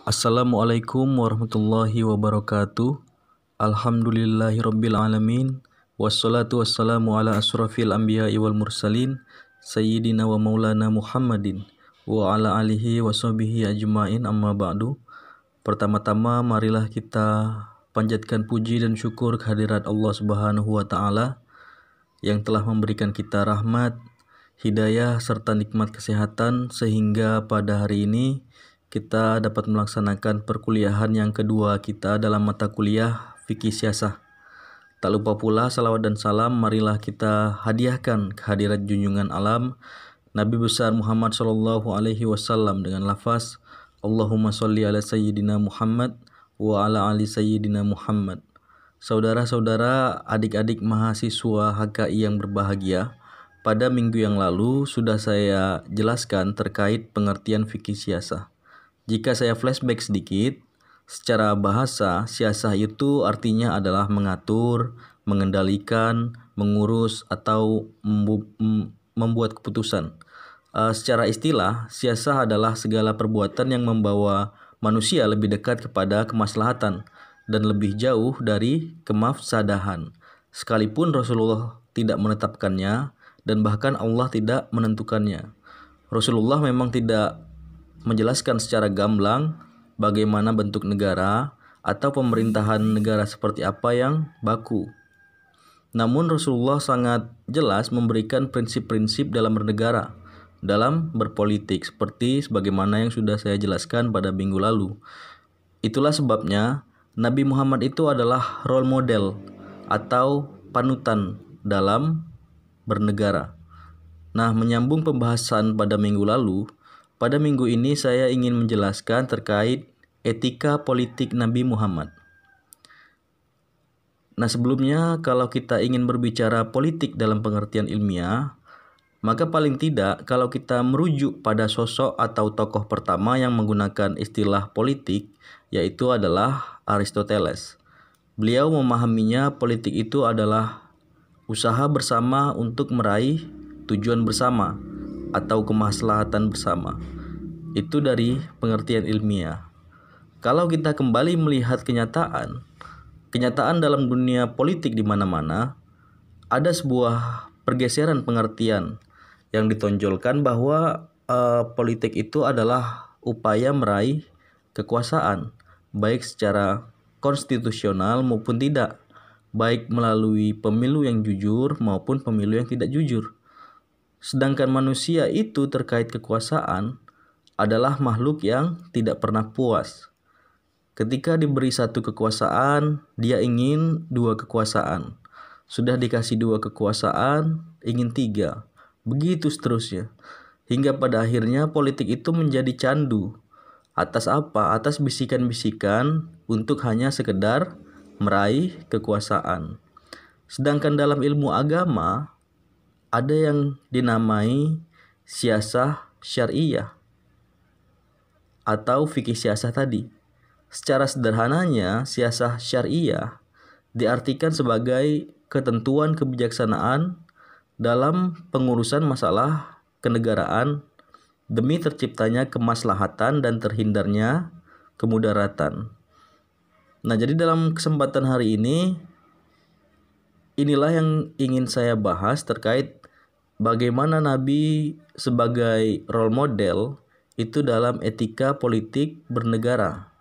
Assalamualaikum warahmatullahi wabarakatuh. Alhamdulillahirabbil alamin. Wassalatu wassalamu ala asrafil anbiya'i wal mursalin sayyidina wa maulana Muhammadin wa ala alihi wa sahbihi ajma'in, amma ba'du. Pertama-tama marilah kita panjatkan puji dan syukur kehadirat Allah Subhanahu wa taala yang telah memberikan kita rahmat, hidayah serta nikmat kesehatan sehingga pada hari ini kita dapat melaksanakan perkuliahan yang kedua kita dalam mata kuliah Fikih Siasah. Tak lupa pula salawat dan salam marilah kita hadiahkan kehadirat junjungan alam Nabi besar Muhammad SAW dengan lafaz Allahumma sholli ala sayyidina Muhammad wa ala ali sayyidina Muhammad. Saudara-saudara, adik-adik mahasiswa HKI yang berbahagia, pada minggu yang lalu sudah saya jelaskan terkait pengertian fikih siasah. Jika saya flashback sedikit, secara bahasa, siasah itu artinya adalah mengatur, mengendalikan, mengurus, atau membuat keputusan. Secara istilah, siasah adalah segala perbuatan yang membawa manusia lebih dekat kepada kemaslahatan dan lebih jauh dari kemafsadahan. Sekalipun Rasulullah tidak menetapkannya dan bahkan Allah tidak menentukannya. Rasulullah memang tidak menjelaskan secara gamblang bagaimana bentuk negara atau pemerintahan negara seperti apa yang baku. Namun Rasulullah sangat jelas memberikan prinsip-prinsip dalam bernegara, dalam berpolitik seperti sebagaimana yang sudah saya jelaskan pada minggu lalu. Itulah sebabnya Nabi Muhammad itu adalah role model atau panutan dalam bernegara. Nah, menyambung pembahasan pada minggu lalu, pada minggu ini saya ingin menjelaskan terkait etika politik Nabi Muhammad. Nah, sebelumnya kalau kita ingin berbicara politik dalam pengertian ilmiah, maka paling tidak kalau kita merujuk pada sosok atau tokoh pertama yang menggunakan istilah politik, yaitu adalah Aristoteles. Beliau memahaminya politik itu adalah usaha bersama untuk meraih tujuan bersama atau kemaslahatan bersama. Itu dari pengertian ilmiah. Kalau kita kembali melihat kenyataan dalam dunia politik di mana-mana, ada sebuah pergeseran pengertian yang ditonjolkan bahwa politik itu adalah upaya meraih kekuasaan, baik secara konstitusional maupun tidak, baik melalui pemilu yang jujur maupun pemilu yang tidak jujur. Sedangkan manusia itu terkait kekuasaan adalah makhluk yang tidak pernah puas. Ketika diberi satu kekuasaan, dia ingin dua kekuasaan. Sudah dikasih dua kekuasaan, ingin tiga. Begitu seterusnya. Hingga pada akhirnya politik itu menjadi candu. Atas apa? Atas bisikan-bisikan untuk hanya sekedar meraih kekuasaan. Sedangkan dalam ilmu agama, ada yang dinamai siasah syariah atau fikih siasah tadi. Secara sederhananya, siasah syariah diartikan sebagai ketentuan kebijaksanaan dalam pengurusan masalah kenegaraan demi terciptanya kemaslahatan dan terhindarnya kemudaratan. Nah, jadi dalam kesempatan hari ini, inilah yang ingin saya bahas terkait bagaimana Nabi sebagai role model itu dalam etika politik bernegara.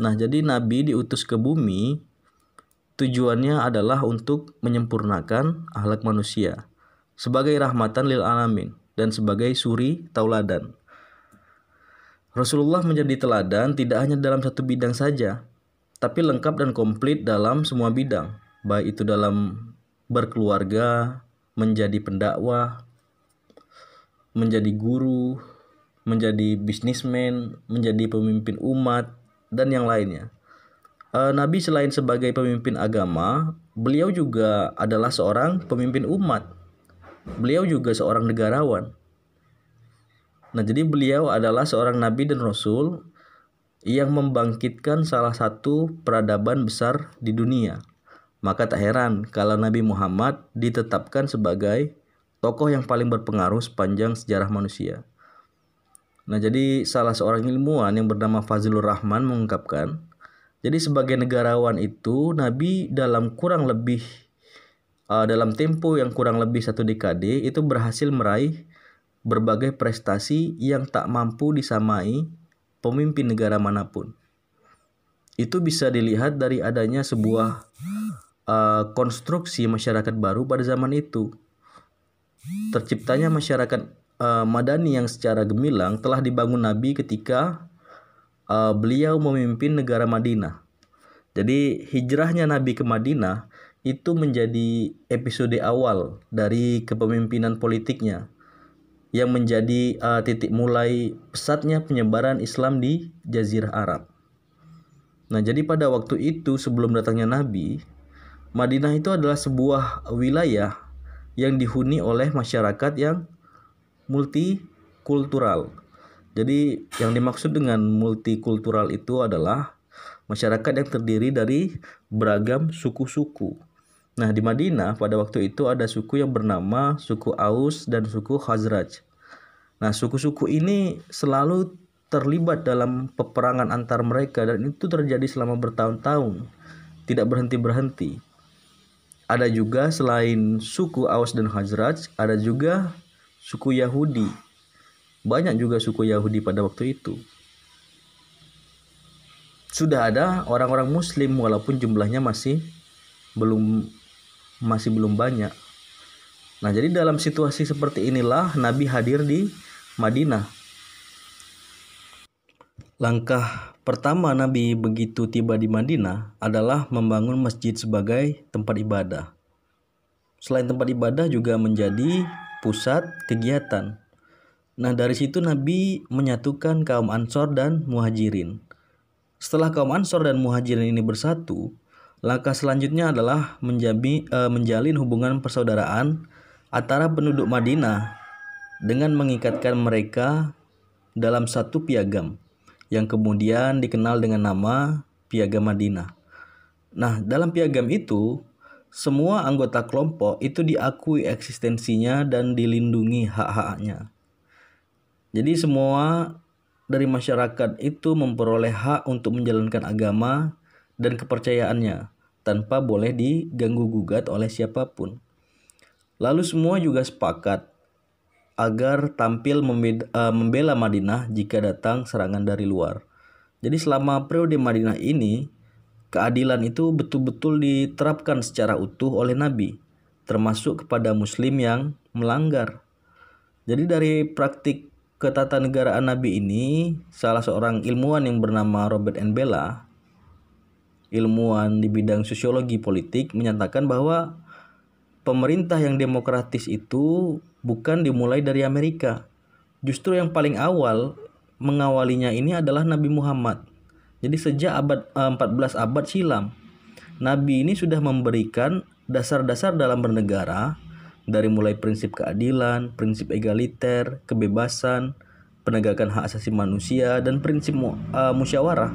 Nah, jadi Nabi diutus ke bumi tujuannya adalah untuk menyempurnakan akhlak manusia sebagai rahmatan lil alamin dan sebagai suri tauladan. Rasulullah menjadi teladan tidak hanya dalam satu bidang saja, tapi lengkap dan komplit dalam semua bidang, baik itu dalam berkeluarga, menjadi pendakwah, menjadi guru, menjadi bisnismen, menjadi pemimpin umat, dan yang lainnya. Nabi selain sebagai pemimpin agama, beliau juga adalah seorang pemimpin umat. Beliau juga seorang negarawan. Nah, jadi beliau adalah seorang nabi dan rasul yang membangkitkan salah satu peradaban besar di dunia. Maka tak heran kalau Nabi Muhammad ditetapkan sebagai tokoh yang paling berpengaruh sepanjang sejarah manusia. Nah, jadi salah seorang ilmuwan yang bernama Fazlur Rahman mengungkapkan, jadi sebagai negarawan itu Nabi dalam tempo yang kurang lebih 1 dekade itu berhasil meraih berbagai prestasi yang tak mampu disamai pemimpin negara manapun. Itu bisa dilihat dari adanya sebuah konstruksi masyarakat baru pada zaman itu. Terciptanya masyarakat Madani yang secara gemilang telah dibangun Nabi ketika beliau memimpin negara Madinah. Jadi hijrahnya Nabi ke Madinah itu menjadi episode awal dari kepemimpinan politiknya yang menjadi titik mulai pesatnya penyebaran Islam di Jazirah Arab. Nah, jadi pada waktu itu sebelum datangnya Nabi, Madinah itu adalah sebuah wilayah yang dihuni oleh masyarakat yang multikultural. Jadi yang dimaksud dengan multikultural itu adalah masyarakat yang terdiri dari beragam suku-suku. Nah, di Madinah pada waktu itu ada suku yang bernama suku Aus dan suku Khazraj. Nah, suku-suku ini selalu terlibat dalam peperangan antar mereka dan itu terjadi selama bertahun-tahun, tidak berhenti-berhenti. Ada juga selain suku Aus dan Khazraj, ada juga suku Yahudi. Banyak juga suku Yahudi pada waktu itu. Sudah ada orang-orang Muslim walaupun jumlahnya masih belum banyak. Nah, jadi dalam situasi seperti inilah Nabi hadir di Madinah. Langkah pertama Nabi begitu tiba di Madinah adalah membangun masjid sebagai tempat ibadah. Selain tempat ibadah juga menjadi pusat kegiatan. Nah, dari situ Nabi menyatukan kaum Ansor dan Muhajirin. Setelah kaum Ansor dan Muhajirin ini bersatu, langkah selanjutnya adalah menjalin hubungan persaudaraan antara penduduk Madinah dengan mengikatkan mereka dalam satu piagam yang kemudian dikenal dengan nama Piagam Madinah. Nah, dalam piagam itu, semua anggota kelompok itu diakui eksistensinya dan dilindungi hak-haknya. Jadi semua dari masyarakat itu memperoleh hak untuk menjalankan agama dan kepercayaannya tanpa boleh diganggu-gugat oleh siapapun. Lalu semua juga sepakat agar tampil membela Madinah jika datang serangan dari luar. Jadi selama periode Madinah ini, keadilan itu betul-betul diterapkan secara utuh oleh Nabi, termasuk kepada Muslim yang melanggar. Jadi dari praktik ketatanegaraan Nabi ini, salah seorang ilmuwan yang bernama Robert N. Bella, ilmuwan di bidang sosiologi politik, menyatakan bahwa pemerintah yang demokratis itu bukan dimulai dari Amerika. Justru yang paling awal mengawalinya ini adalah Nabi Muhammad. Jadi sejak abad 14 abad silam, Nabi ini sudah memberikan dasar-dasar dalam bernegara, dari mulai prinsip keadilan, prinsip egaliter, kebebasan, penegakan hak asasi manusia, dan prinsip musyawarah.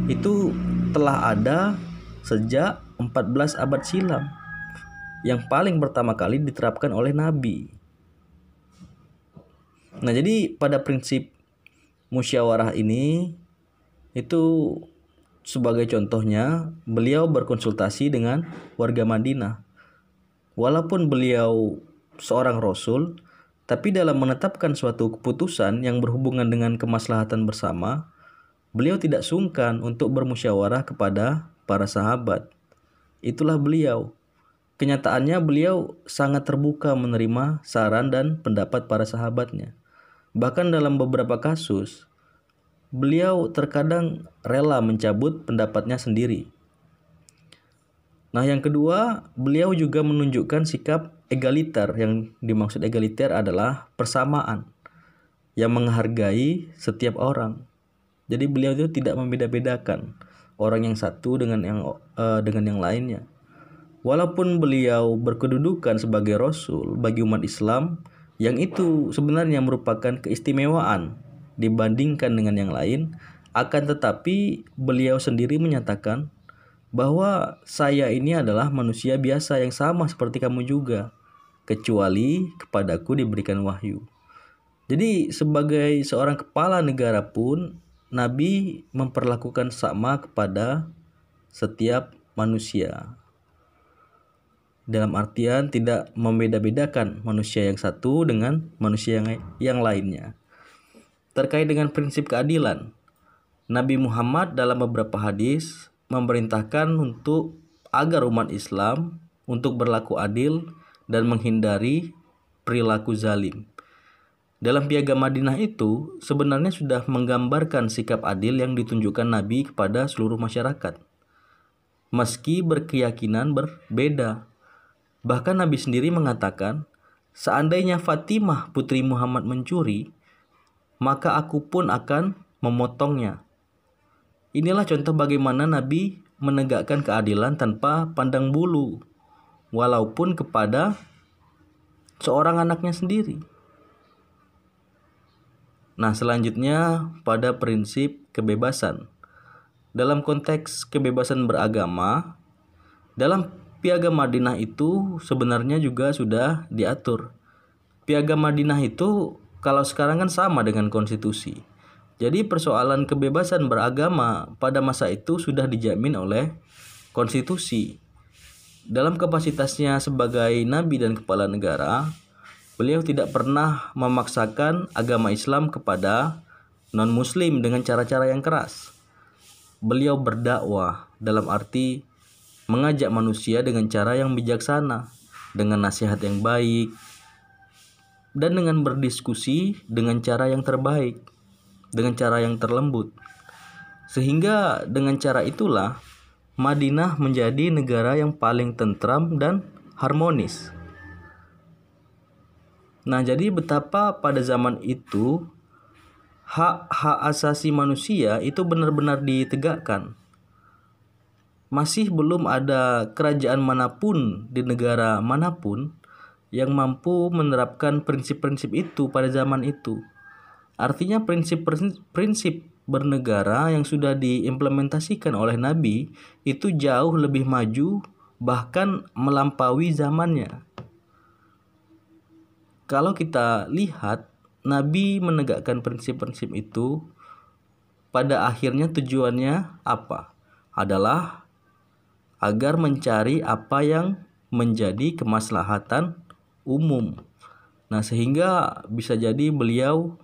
Itu telah ada sejak 14 abad silam, yang paling pertama kali diterapkan oleh Nabi. Nah, jadi pada prinsip musyawarah ini itu sebagai contohnya beliau berkonsultasi dengan warga Madinah. Walaupun beliau seorang rasul, tapi dalam menetapkan suatu keputusan yang berhubungan dengan kemaslahatan bersama, beliau tidak sungkan untuk bermusyawarah kepada para sahabat. Itulah beliau. Kenyataannya beliau sangat terbuka menerima saran dan pendapat para sahabatnya. Bahkan dalam beberapa kasus, beliau terkadang rela mencabut pendapatnya sendiri. Nah, yang kedua, beliau juga menunjukkan sikap egaliter. Yang dimaksud egaliter adalah persamaan yang menghargai setiap orang. Jadi beliau itu tidak membeda-bedakan orang yang satu dengan yang lainnya. Walaupun beliau berkedudukan sebagai rasul bagi umat Islam, yang itu sebenarnya merupakan keistimewaan dibandingkan dengan yang lain, akan tetapi beliau sendiri menyatakan bahwa saya ini adalah manusia biasa yang sama seperti kamu juga, kecuali kepadaku diberikan wahyu. Jadi sebagai seorang kepala negara pun Nabi memperlakukan sama kepada setiap manusia. Dalam artian tidak membeda-bedakan manusia yang satu dengan manusia yang lainnya. Terkait dengan prinsip keadilan, Nabi Muhammad dalam beberapa hadis memerintahkan agar umat Islam untuk berlaku adil dan menghindari perilaku zalim. Dalam Piagam Madinah itu sebenarnya sudah menggambarkan sikap adil yang ditunjukkan Nabi kepada seluruh masyarakat, meski berkeyakinan berbeda. Bahkan Nabi sendiri mengatakan, seandainya Fatimah putri Muhammad mencuri, maka aku pun akan memotongnya. Inilah contoh bagaimana Nabi menegakkan keadilan tanpa pandang bulu, walaupun kepada seorang anaknya sendiri. Nah, selanjutnya pada prinsip kebebasan. Dalam konteks kebebasan beragama, dalam Piagam Madinah itu sebenarnya juga sudah diatur. Piagam Madinah itu kalau sekarang kan sama dengan konstitusi. Jadi persoalan kebebasan beragama pada masa itu sudah dijamin oleh konstitusi. Dalam kapasitasnya sebagai nabi dan kepala negara, beliau tidak pernah memaksakan agama Islam kepada non-muslim dengan cara-cara yang keras. Beliau berdakwah dalam arti mengajak manusia dengan cara yang bijaksana, dengan nasihat yang baik, dan dengan berdiskusi dengan cara yang terbaik, dengan cara yang terlembut. Sehingga dengan cara itulah Madinah menjadi negara yang paling tentram dan harmonis. Nah, jadi betapa pada zaman itu hak-hak asasi manusia itu benar-benar ditegakkan. Masih belum ada kerajaan manapun di negara manapun yang mampu menerapkan prinsip-prinsip itu pada zaman itu. Artinya prinsip bernegara yang sudah diimplementasikan oleh Nabi itu jauh lebih maju, bahkan melampaui zamannya. Kalau kita lihat, Nabi menegakkan prinsip-prinsip itu, pada akhirnya tujuannya apa? Adalah agar mencari apa yang menjadi kemaslahatan umum. Nah, sehingga bisa jadi beliau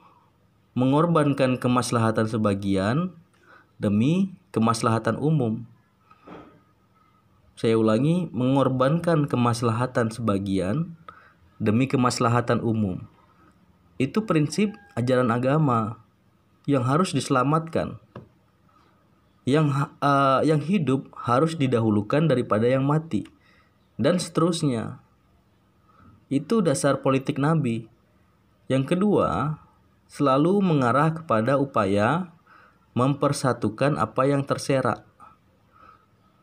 mengorbankan kemaslahatan sebagian demi kemaslahatan umum. Saya ulangi, mengorbankan kemaslahatan sebagian demi kemaslahatan umum. Itu prinsip ajaran agama yang harus diselamatkan. Yang hidup harus didahulukan daripada yang mati, dan seterusnya. Itu dasar politik Nabi. Yang kedua, selalu mengarah kepada upaya mempersatukan apa yang terserak.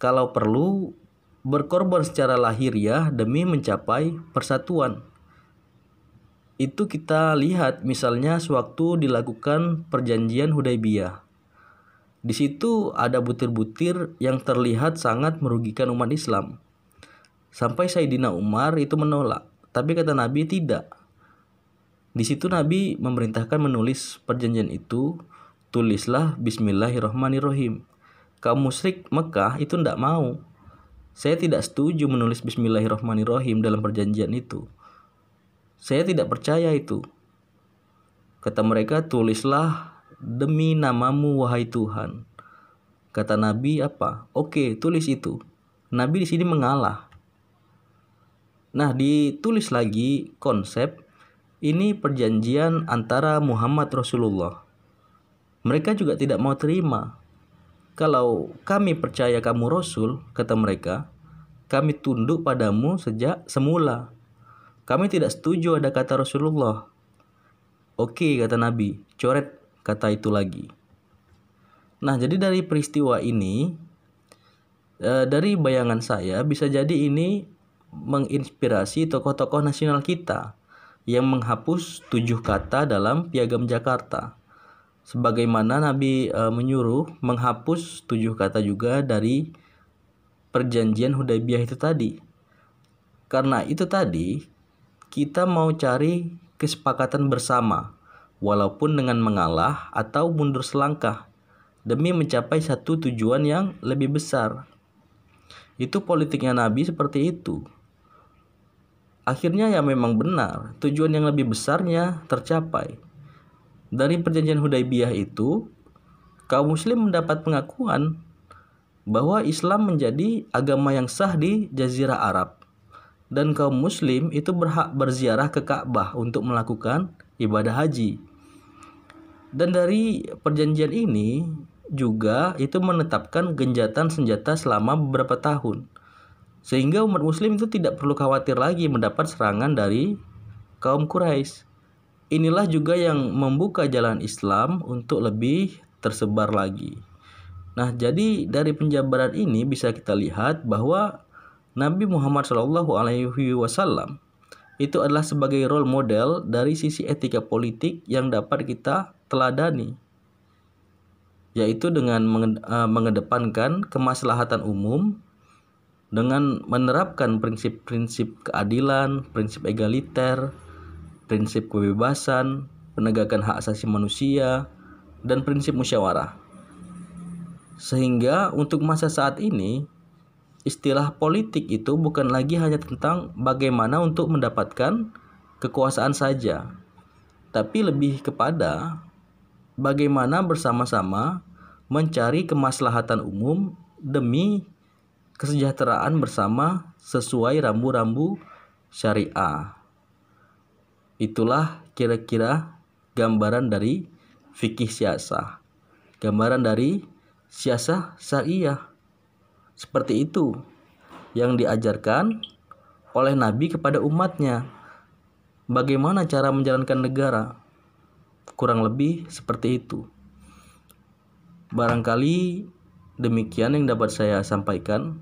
Kalau perlu, berkorban secara lahiriah demi mencapai persatuan. Itu kita lihat misalnya sewaktu dilakukan perjanjian Hudaybiyah. Di situ ada butir-butir yang terlihat sangat merugikan umat Islam. Sampai Sayyidina Umar itu menolak, tapi kata Nabi tidak. Di situ Nabi memerintahkan menulis perjanjian itu, tulislah Bismillahirrahmanirrahim. Kaum musyrik Mekah itu tidak mau. Saya tidak setuju menulis Bismillahirrahmanirrahim dalam perjanjian itu. Saya tidak percaya itu. Kata mereka, tulislah demi namamu wahai Tuhan. Kata Nabi apa? Oke, tulis itu. Nabi di sini mengalah. Nah, ditulis lagi konsep ini perjanjian antara Muhammad Rasulullah. Mereka juga tidak mau terima. Kalau kami percaya kamu Rasul, kata mereka, kami tunduk padamu sejak semula. Kami tidak setuju ada kata Rasulullah. Oke, kata Nabi, coret kata itu lagi. Nah, jadi dari peristiwa ini, dari bayangan saya bisa jadi ini menginspirasi tokoh-tokoh nasional kita yang menghapus 7 kata dalam Piagam Jakarta. Sebagaimana Nabi menyuruh menghapus 7 kata juga dari perjanjian Hudaybiyah itu tadi. Karena itu tadi, kita mau cari kesepakatan bersama walaupun dengan mengalah atau mundur selangkah demi mencapai satu tujuan yang lebih besar. Itu politiknya Nabi seperti itu. Akhirnya ya memang benar, tujuan yang lebih besarnya tercapai. Dari perjanjian Hudaybiyah itu, kaum muslim mendapat pengakuan bahwa Islam menjadi agama yang sah di Jazirah Arab. Dan kaum muslim itu berhak berziarah ke Ka'bah untuk melakukan ibadah haji. Dan dari perjanjian ini juga itu menetapkan genjatan senjata selama beberapa tahun. Sehingga umat muslim itu tidak perlu khawatir lagi mendapat serangan dari kaum Quraisy. Inilah juga yang membuka jalan Islam untuk lebih tersebar lagi. Nah, jadi dari penjabaran ini bisa kita lihat bahwa Nabi Muhammad SAW itu adalah sebagai role model dari sisi etika politik yang dapat kita teladani, yaitu dengan mengedepankan kemaslahatan umum dengan menerapkan prinsip-prinsip keadilan, prinsip egaliter, prinsip kebebasan, penegakan hak asasi manusia, dan prinsip musyawarah. Sehingga untuk masa saat ini, istilah politik itu bukan lagi hanya tentang bagaimana untuk mendapatkan kekuasaan saja, tapi lebih kepada bagaimana bersama-sama mencari kemaslahatan umum demi kesejahteraan bersama sesuai rambu-rambu syariah. Itulah kira-kira gambaran dari fikih siasah, gambaran dari siasah syariah. Seperti itu yang diajarkan oleh Nabi kepada umatnya. Bagaimana cara menjalankan negara? Kurang lebih seperti itu. Barangkali demikian yang dapat saya sampaikan.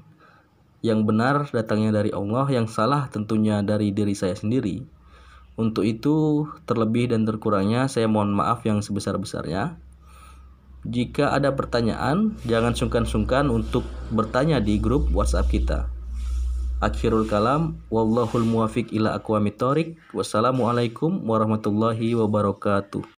Yang benar datangnya dari Allah, yang salah tentunya dari diri saya sendiri. Untuk itu, terlebih dan terkurangnya saya mohon maaf yang sebesar-besarnya. Jika ada pertanyaan, jangan sungkan-sungkan untuk bertanya di grup WhatsApp kita. Akhirul kalam, wallahul muwafiq ila aqwamit thoriq. Wassalamualaikum warahmatullahi wabarakatuh.